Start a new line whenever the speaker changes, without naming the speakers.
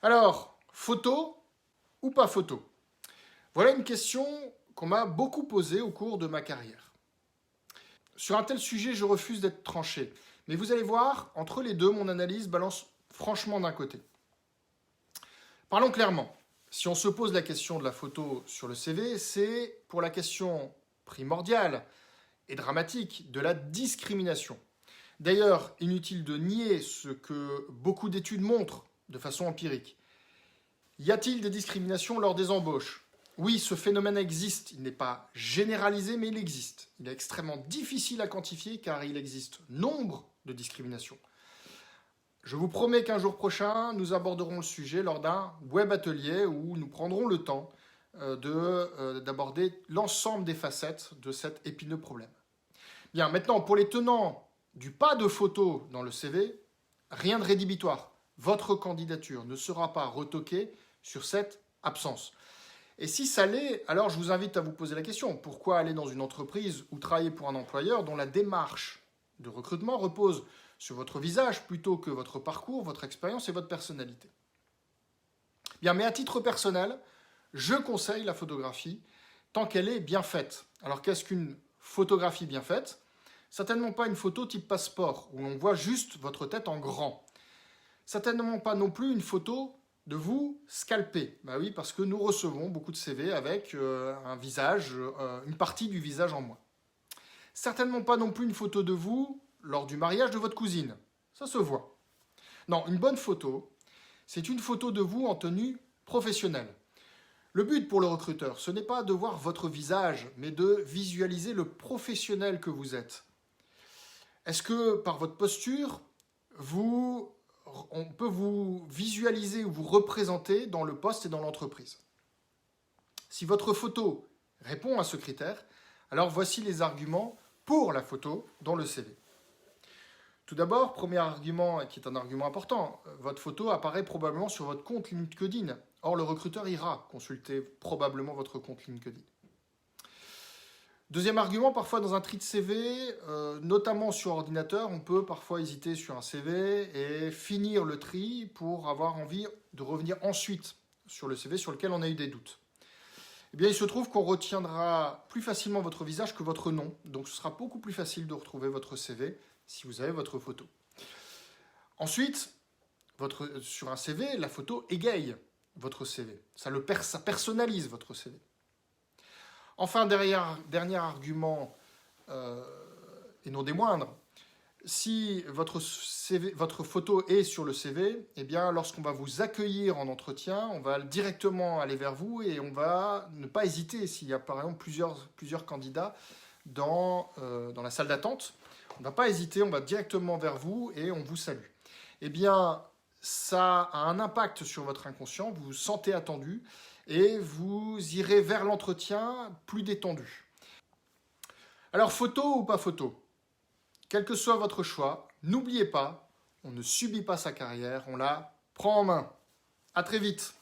Alors, photo ou pas photo? Voilà une question qu'on m'a beaucoup posée au cours de ma carrière. Sur un tel sujet, je refuse d'être tranché. Mais vous allez voir, entre les deux, mon analyse balance franchement d'un côté. Parlons clairement. Si on se pose la question de la photo sur le CV, c'est pour la question primordiale et dramatique de la discrimination. D'ailleurs, inutile de nier ce que beaucoup d'études montrent de façon empirique. Y a-t-il des discriminations lors des embauches? Oui, ce phénomène existe. Il n'est pas généralisé, mais il existe. Il est extrêmement difficile à quantifier car il existe nombre de discriminations. Je vous promets qu'un jour prochain, nous aborderons le sujet lors d'un web atelier où nous prendrons le temps d'aborder l'ensemble des facettes de cet épineux problème. Bien, maintenant, pour les tenants du pas de photo dans le CV, rien de rédhibitoire. Votre candidature ne sera pas retoquée sur cette absence. Et si ça l'est, alors je vous invite à vous poser la question. Pourquoi aller dans une entreprise ou travailler pour un employeur dont la démarche de recrutement repose sur votre visage plutôt que votre parcours, votre expérience et votre personnalité? Bien, mais à titre personnel, je conseille la photographie tant qu'elle est bien faite. Alors qu'est-ce qu'une photographie bien faite? Certainement pas une photo type passeport où l'on voit juste votre tête en grand. Certainement pas non plus une photo de vous scalpé. Bah oui, parce que nous recevons beaucoup de CV avec un visage, une partie du visage en moins. Certainement pas non plus une photo de vous lors du mariage de votre cousine. Ça se voit. Non, une bonne photo, c'est une photo de vous en tenue professionnelle. Le but pour le recruteur, ce n'est pas de voir votre visage, mais de visualiser le professionnel que vous êtes. Est-ce que par votre posture, on peut vous visualiser ou vous représenter dans le poste et dans l'entreprise? Si votre photo répond à ce critère, alors voici les arguments pour la photo dans le CV. Tout d'abord, premier argument, qui est un argument important, votre photo apparaît probablement sur votre compte LinkedIn. Or, le recruteur ira consulter probablement votre compte LinkedIn. Deuxième argument, parfois dans un tri de CV, notamment sur ordinateur, on peut parfois hésiter sur un CV et finir le tri pour avoir envie de revenir ensuite sur le CV sur lequel on a eu des doutes. Eh bien, il se trouve qu'on retiendra plus facilement votre visage que votre nom, donc ce sera beaucoup plus facile de retrouver votre CV si vous avez votre photo. Ensuite, sur un CV, la photo égaye votre CV, ça personnalise votre CV. Enfin, dernier argument, et non des moindres, si votre photo est sur le CV, eh bien, lorsqu'on va vous accueillir en entretien, on va directement aller vers vous et on va ne pas hésiter s'il y a par exemple plusieurs candidats dans la salle d'attente. On ne va pas hésiter, on va directement vers vous et on vous salue. Eh bien, ça a un impact sur votre inconscient, vous vous sentez attendu et vous irez vers l'entretien plus détendu. Alors, photo ou pas photo? Quel que soit votre choix, n'oubliez pas, on ne subit pas sa carrière, on la prend en main. À très vite.